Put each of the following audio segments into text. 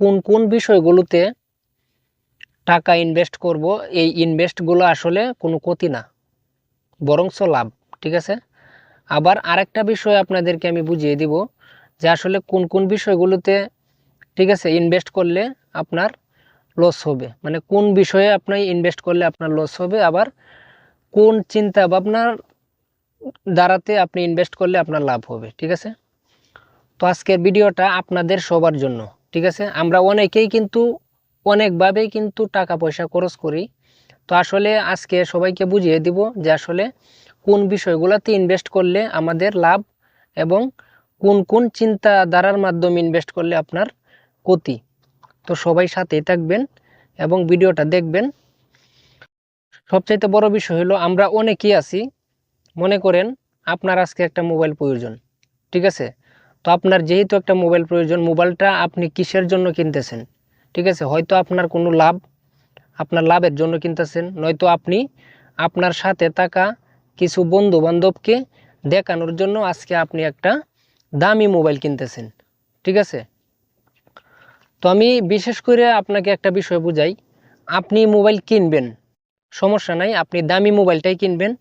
কোন কোন বিষয়গুলোতে টাকা ইনভেস্ট করব, এই ইনভেস্টগুলো আসলে কোনো ক্ষতি না, বরঞ্চ লাভ। ঠিক আছে। আবার আরেকটা বিষয় আপনাদেরকে আমি বুঝিয়ে দিব যে আসলে কোন কোন বিষয়গুলোতে, ঠিক আছে, ইনভেস্ট করলে আপনার লস হবে, মানে কোন বিষয়ে আপনি ইনভেস্ট করলে আপনার লস হবে, আবার কোন চিন্তা ভাবনার দ্বারাতে আপনি ইনভেস্ট করলে আপনার লাভ হবে। ঠিক আছে। তো আজকের ভিডিওটা আপনাদের সবার জন্য। ঠিক আছে। আমরা অনেকেই কিন্তু অনেকভাবেই কিন্তু টাকা পয়সা খরচ করি। তো আসলে আজকে সবাইকে বুঝিয়ে দিব যে আসলে কোন বিষয়গুলোতে ইনভেস্ট করলে আমাদের লাভ এবং কোন কোন চিন্তাধারার মাধ্যমে ইনভেস্ট করলে আপনার ক্ষতি। তো সবাই সাথেই থাকবেন এবং ভিডিওটা দেখবেন। সবচাইতে বড় বিষয় হলো আমরা অনেকেই আছি, মনে করেন আপনার আজকে একটা মোবাইল প্রয়োজন। ঠিক আছে। তো আপনার যেহেতু একটা মোবাইল প্রয়োজন, মোবাইলটা আপনি কিসের জন্য কিনতেছেন? ঠিক আছে, হয়তো আপনার কোনো লাভ, আপনার লাভের জন্য কিনতেছেন, নয়তো আপনি আপনার সাথে থাকা কিছু বন্ধু বান্ধবকে দেখানোর জন্য আজকে আপনি একটা দামি মোবাইল কিনতেছেন। ঠিক আছে। তো আমি বিশেষ করে আপনাকে একটা বিষয় বুঝাই, আপনি মোবাইল কিনবেন, সমস্যা নাই, আপনি দামি মোবাইলটাই কিনবেন,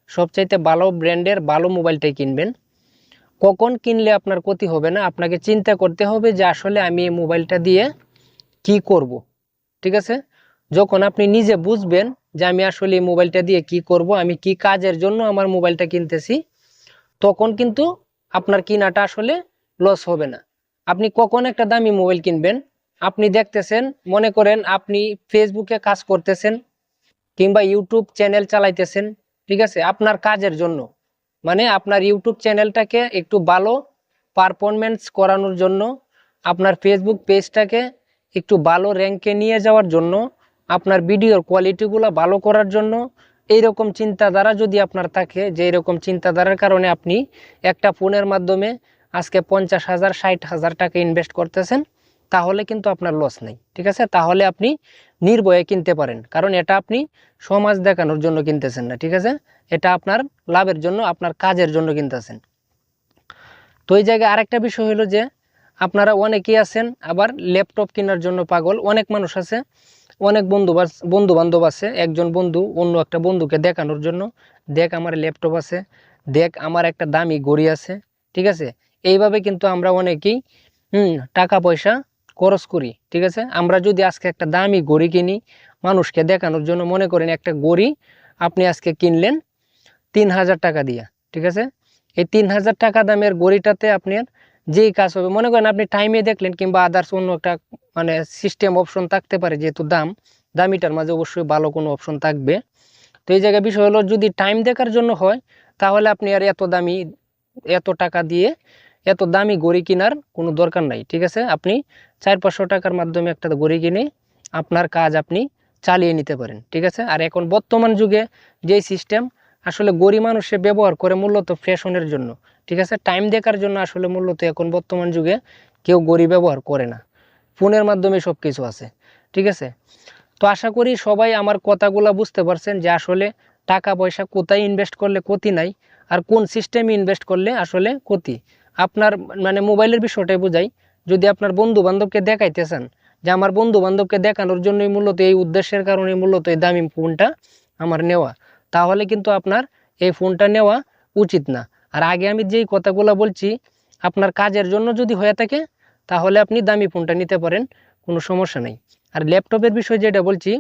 সবচাইতে ভালো ব্র্যান্ডের ভালো মোবাইলটাই কিনবেন। কখন কিনলে আপনার ক্ষতি হবে না, আপনাকে চিন্তা করতে হবে যে আসলে আমি এই মোবাইলটা দিয়ে কি করব। ঠিক আছে। যখন আপনি নিজে বুঝবেন যে আমি আসলে এই মোবাইলটা দিয়ে কি করব, আমি কি কাজের জন্য আমার মোবাইলটা কিনতেছি, তখন কিন্তু আপনার কিনাটা আসলে লস হবে না। আপনি কখন একটা দামি মোবাইল কিনবেন, আপনি দেখতেছেন, মনে করেন আপনি ফেসবুকে কাজ করতেছেন কিংবা ইউটিউব চ্যানেল চালাইতেছেন। ঠিক আছে, আপনার কাজের জন্য, মানে আপনার ইউটিউব চ্যানেলটাকে একটু ভালো পারফরমেন্স করানোর জন্য, আপনার ফেসবুক পেজটাকে একটু ভালো র্যাঙ্কে নিয়ে যাওয়ার জন্য, আপনার ভিডিওর কোয়ালিটিগুলো ভালো করার জন্য, এইরকম চিন্তাধারা যদি আপনার থাকে, যে এরকম চিন্তাধারার কারণে আপনি একটা ফোনের মাধ্যমে আজকে 50,000 60,000 টাকা ইনভেস্ট করতেছেন, তাহলে কিন্তু আপনার লস নেই। ঠিক আছে। তাহলে আপনি নির্ভয়ে কিনতে পারেন, কারণ এটা আপনি সমাজ দেখানোর জন্য কিনতেছেন না। ঠিক আছে। এটা আপনার লাভের জন্য, আপনার কাজের জন্য কিনতেছেন। তো এই জায়গায় আরেকটা বিষয় হলো যে আপনারা অনেকেই আছেন আবার ল্যাপটপ কেনার জন্য পাগল। অনেক মানুষ আছে, অনেক বন্ধু বান্ধব আছে, একজন বন্ধু অন্য একটা বন্ধুকে দেখানোর জন্য, দেখ আমার ল্যাপটপ আছে, দেখ আমার একটা দামি ঘড়ি আছে। ঠিক আছে। এইভাবে কিন্তু আমরা অনেকেই টাকা পয়সা খরচ করি। ঠিক আছে। আমরা যদি আজকে একটা দামি ঘড়ি কিনি মানুষকে দেখানোর জন্য, মনে করেন একটা ঘড়ি আপনি আজকে কিনলেন 3,000 টাকা দিয়া। ঠিক আছে। এই 3,000 টাকা দামের ঘড়িটাতে আপনার যেই কাজ হবে, মনে করেন আপনি টাইমে দেখলেন কিংবা আদার্স অন্য একটা মানে সিস্টেম অপশন থাকতে পারে, যেহেতু দামিটার মাঝে অবশ্যই ভালো কোনো অপশন থাকবে। তো এই জায়গায় বিষয় হলো, যদি টাইম দেখার জন্য হয় তাহলে আপনি আর এত টাকা দিয়ে এত দামি ঘড়ি কেনার কোনো দরকার নাই। ঠিক আছে। আপনি 400-500 টাকার মাধ্যমে একটা ঘড়ি কিনে আপনার কাজ আপনি চালিয়ে নিতে পারেন। ঠিক আছে। আর এখন বর্তমান যুগে যেই সিস্টেম, আসলে গরিব মানুষে ব্যবহার করে মূলত ফ্যাশনের জন্য। ঠিক আছে। টাইম দেখার জন্য আসলে মূলত এখন বর্তমান যুগে কেউ গড়ি ব্যবহার করে না, ফোনের মাধ্যমে সব কিছু আছে। ঠিক আছে। তো আশা করি সবাই আমার কথাগুলো বুঝতে পারছেন যে আসলে টাকা পয়সা কোথায় ইনভেস্ট করলে ক্ষতি নাই, আর কোন সিস্টেমে ইনভেস্ট করলে আসলে ক্ষতি। আপনার মানে মোবাইলের বিষয়টাই বোঝাই, যদি আপনার বন্ধু বান্ধবকে দেখাইতে চান, যে আমার বন্ধু বান্ধবকে দেখানোর জন্যই মূলত, এই উদ্দেশ্যের কারণে মূলত এই দামি ফোনটা আমার নেওয়া, তাহলে কিন্তু আপনার এই ফোনটা নেওয়া উচিত না। আর আগে আমি যেই কথাগুলো বলছি, আপনার কাজের জন্য যদি হয়ে থাকে তাহলে আপনি দামি ফোনটা নিতে পারেন, কোনো সমস্যা নেই। আর ল্যাপটপের বিষয় যেটা বলছি,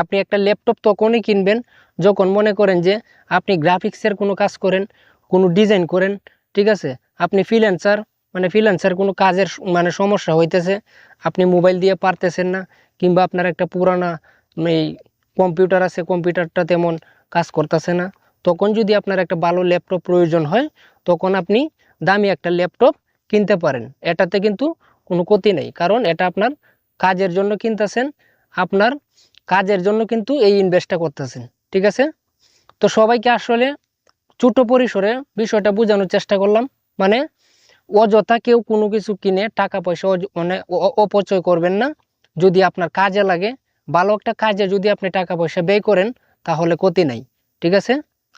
আপনি একটা ল্যাপটপ তখনই কিনবেন যখন মনে করেন যে আপনি গ্রাফিক্সের কোনো কাজ করেন, কোনো ডিজাইন করেন। ঠিক আছে। আপনি ফ্রিল্যান্সার কোনো কাজের মানে সমস্যা হইতেছে, আপনি মোবাইল দিয়ে পারতেছেন না, কিংবা আপনার একটা পুরানা এই কম্পিউটার আছে, কম্পিউটারটা তেমন কাজ করতেছে না, তখন যদি আপনার একটা ভালো ল্যাপটপ প্রয়োজন হয়, তখন আপনি দামি একটা ল্যাপটপ কিনতে পারেন। এটাতে কিন্তু কোনো ক্ষতি নেই, কারণ এটা আপনার কাজের জন্য কিনতেছেন, আপনার কাজের জন্য কিন্তু এই ইনভেস্টটা করতেছেন। ঠিক আছে। তো সবাইকে আসলে ছোট পরিসরে বিষয়টা বোঝানোর চেষ্টা করলাম, মানে অযথা কেউ কোনো কিছু কিনে টাকা পয়সা মানে অপচয় করবেন না। যদি আপনার কাজে লাগে, ভালো একটা কাজে যদি আপনি টাকা পয়সা ব্যয় করেন, তাহলে ক্ষতি নাই। ঠিক আছে।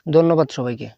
ধন্যবাদ সবাইকে।